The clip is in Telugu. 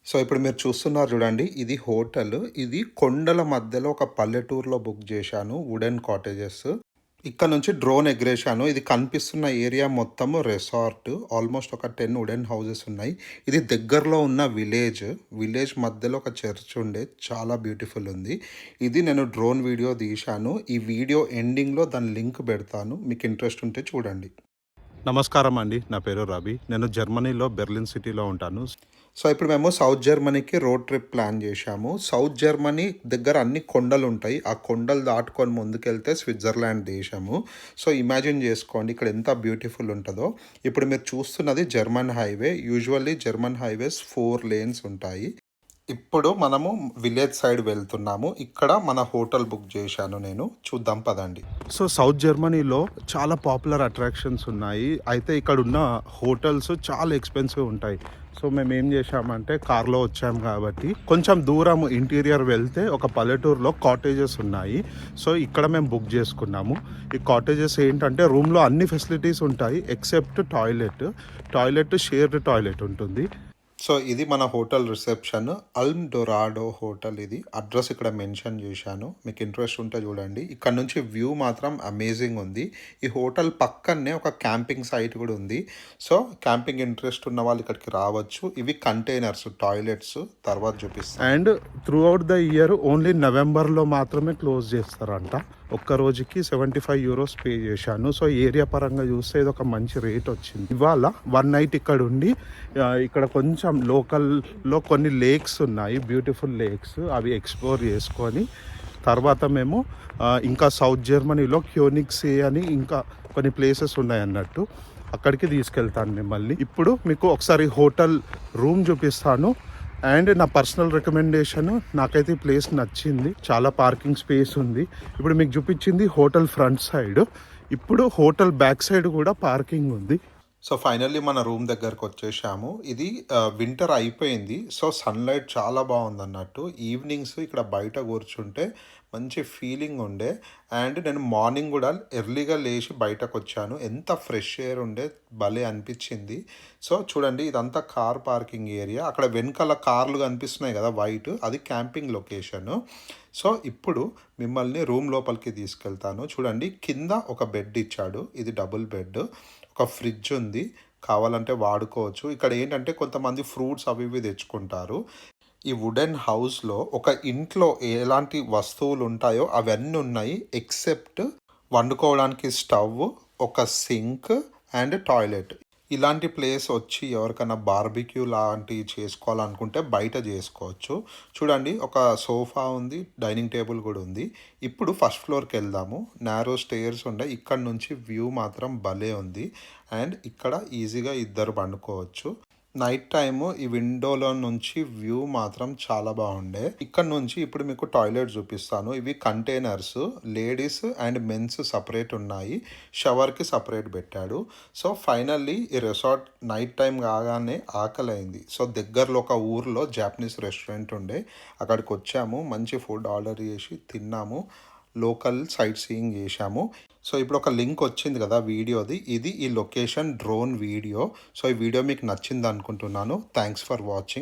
సో, ఇప్పుడు మీరు చూస్తున్నారు చూడండి. ఇది హోటల్. ఇది కొండల మధ్యలో ఒక పల్లెటూరులో బుక్ జేశాను. Wooden cottages. ఇక్కడ నుంచి డ్రోన్ ఎగిరేశాను. ఇది కనిపిస్తున్న ఏరియా మొత్తము రిసార్ట్. ఆల్మోస్ట్ ఒక 10 వుడెన్ హౌసెస్ ఉన్నాయి. ఇది దగ్గరలో ఉన్న విలేజ్. విలేజ్ మధ్యలో ఒక చర్చ్ ఉండే. చాలా బ్యూటిఫుల్ ఉంది. ఇది నేను డ్రోన్ వీడియో తీశాను. ఈ వీడియో ఎండింగ్‌లో దాని లింక్ పెడతాను. మీకు ఇంట్రెస్ట్ ఉంటే చూడండి. నమస్కారం అండి. నా పేరు రవి. నేను జర్మనీలో బెర్లిన్ సిటీలో ఉంటాను. సో, ఇప్పుడు మేము సౌత్ జర్మనీకి రోడ్ ట్రిప్ ప్లాన్ చేశాము. సౌత్ జర్మనీ దగ్గర అన్ని కొండలుంటాయి. ఆ కొండలు దాటుకొని ముందుకెళ్తే స్విట్జర్లాండ్ దేశము. సో, ఇమాజిన్ చేసుకోండి ఇక్కడ ఎంత బ్యూటిఫుల్ ఉంటదో. ఇప్పుడు మీరు చూస్తున్నది German highway. Usually German highways 4 lanes ఉంటాయి. ఇప్పుడు మనము విలేజ్ సైడ్ వెళ్తున్నాము. ఇక్కడ మన హోటల్ బుక్ చేశాను నేను. చూద్దాం పదండి. సో, సౌత్ జర్మనీలో చాలా పాపులర్ అట్రాక్షన్స్ ఉన్నాయి. అయితే ఇక్కడున్న హోటల్స్ చాలా ఎక్స్‌పెన్సివ్ ఉంటాయి. సో, మేమేం చేశామంటే కార్‌లో వచ్చాం కాబట్టి కొంచెం దూరం ఇంటీరియర్ వెళ్తే ఒక పల్లెటూరులో కాటేజెస్ ఉన్నాయి. సో, ఇక్కడ మేము బుక్ చేసుకున్నాము. ఈ కాటేజెస్ ఏంటంటే రూమ్‌లో అన్ని ఫెసిలిటీస్ ఉంటాయి except toilet. Toilet shared toilet ఉంటుంది. సో, ఇది మన హోటల్ రిసెప్షన్. అల్మ్ డొరాడో హోటల్ ఇది. అడ్రస్ ఇక్కడ మెన్షన్ చేశాను. మీకు ఇంట్రెస్ట్ ఉంటే చూడండి. ఇక్కడ నుంచి వ్యూ మాత్రం అమేజింగ్ ఉంది. ఈ హోటల్ పక్కనే ఒక క్యాంపింగ్ సైట్ కూడా ఉంది. సో, క్యాంపింగ్ ఇంట్రెస్ట్ ఉన్న వాళ్ళు ఇక్కడికి రావచ్చు. ఇవి కంటైనర్స్, టాయిలెట్స్ తర్వాత చూపిస్తాను. And through out the year only నవంబర్లో మాత్రమే క్లోజ్ చేస్తారంట. ఒక్క రోజుకి €75 పే చేశాను. సో, ఏరియా పరంగా చూస్తే ఇది ఒక మంచి రేట్ వచ్చింది. ఇవాళ 1 నైట్ ఇక్కడ ఉండి ఇక్కడ కొంచెం లోకల్లో కొన్ని లేక్స్ ఉన్నాయి, బ్యూటిఫుల్ లేక్స్. అవి ఎక్స్ప్లోర్ చేసుకొని తర్వాత మేము ఇంకా సౌత్ జర్మనీలో క్యోనిగ్సీ అని ఇంకా కొన్ని ప్లేసెస్ ఉన్నాయి అన్నట్టు, అక్కడికి తీసుకెళ్తాను మిమ్మల్ని. ఇప్పుడు మీకు ఒకసారి హోటల్ రూమ్ చూపిస్తాను. అండ్ నా పర్సనల్ రికమెండేషన్, నాకైతే ఈ ప్లేస్ నచ్చింది. చాలా పార్కింగ్ స్పేస్ ఉంది. ఇప్పుడు మీకు చూపించింది హోటల్ ఫ్రంట్ సైడ్. ఇప్పుడు హోటల్ బ్యాక్ సైడ్ కూడా పార్కింగ్ ఉంది. సో, ఫైనల్లీ మన రూమ్ దగ్గరకు వచ్చేసాము. ఇది వింటర్ అయిపోయింది. సో, సన్లైట్ చాలా బాగుందన్నట్టు. ఈవినింగ్స్ ఇక్కడ బయట కూర్చుంటే మంచి ఫీలింగ్ ఉండే. అండ్ నేను మార్నింగ్ కూడా ఎర్లీగా లేచి బయటకు వచ్చాను. ఎంత ఫ్రెష్ ఎయిర్ ఉండే, భలే అనిపించింది. సో, చూడండి ఇదంతా కార్ పార్కింగ్ ఏరియా. అక్కడ వెనకాల కార్లు కనిపిస్తున్నాయి కదా వైట్, అది క్యాంపింగ్ లొకేషను. సో, ఇప్పుడు మిమ్మల్ని రూమ్ లోపలికి తీసుకెళ్తాను. చూడండి కింద ఒక బెడ్ ఇచ్చాడు. ఇది డబుల్ బెడ్. ఒక ఫ్రిడ్జ్ ఉంది, కావాలంటే వాడుకోవచ్చు. ఇక్కడ ఏంటంటే కొంతమంది ఫ్రూట్స్ అవి ఇవి తెచ్చుకుంటారు. ఈ వుడెన్ హౌస్లో ఒక ఇంట్లో ఎలాంటి వస్తువులు ఉంటాయో అవన్నీ ఉన్నాయి ఎక్సెప్ట్ వండుకోవడానికి స్టవ్, ఒక సింక్ అండ్ టాయిలెట్. ఇలాంటి ప్లేస్ వచ్చి ఎవరికైనా బార్బిక్యూ లాంటివి చేసుకోవాలనుకుంటే బయట చేసుకోవచ్చు. చూడండి ఒక సోఫా ఉంది, డైనింగ్ టేబుల్ కూడా ఉంది. ఇప్పుడు ఫస్ట్ ఫ్లోర్కి వెళ్దాము. నారో స్టేర్స్ ఉండే. ఇక్కడ నుంచి వ్యూ మాత్రం భలే ఉంది. అండ్ ఇక్కడ ఈజీగా ఇద్దరు పండుకోవచ్చు. నైట్ టైము ఈ విండోలో నుంచి వ్యూ మాత్రం చాలా బాగుండే. ఇక్కడ నుంచి ఇప్పుడు మీకు టాయిలెట్ చూపిస్తాను. ఇవి containers, ladies and mens separate ఉన్నాయి. షవర్కి సపరేట్ పెట్టాడు. సో, ఫైనల్లీ ఈ రిసార్ట్ నైట్ టైం కాగానే ఆకలైంది. సో, దగ్గరలో ఒక ఊర్లో జాపనీస్ రెస్టారెంట్ ఉండే. అక్కడికి వచ్చాము. మంచి ఫుడ్ ఆర్డర్ చేసి తిన్నాము. లోకల్ సైట్ సీయింగ్ చేశాము. సో, ఇప్పుడు ఒక లింక్ వచ్చింది కదా వీడియోది. ఇది ఈ లొకేషన్ డ్రోన్ వీడియో. సో, ఈ వీడియో మీకు నచ్చింది అనుకుంటున్నాను. Thanks for watching.